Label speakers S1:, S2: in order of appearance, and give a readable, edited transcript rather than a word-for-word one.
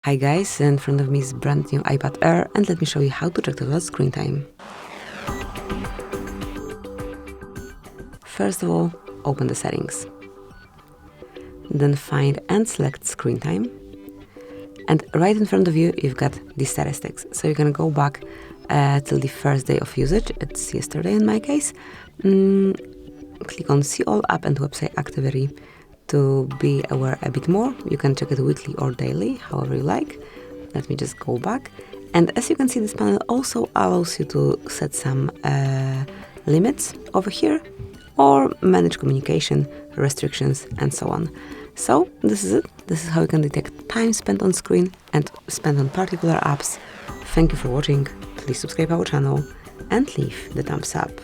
S1: Hi guys, in front of me is brand new iPad Air, and let me show you how to check total screen time. First of all, open the settings. Then find and select screen time. And right in front of you, you've got the statistics. So you can go back till the first day of usage. It's yesterday in my case. Click on See All App and Website Activity to be aware a bit more. You can check it weekly or daily, however you like. Let me just go back. And as you can see, this panel also allows you to set some limits over here or manage communication, restrictions, and so on. So this is it. This is how you can detect time spent on screen and spent on particular apps. Thank you for watching. Please subscribe our channel and leave the thumbs up.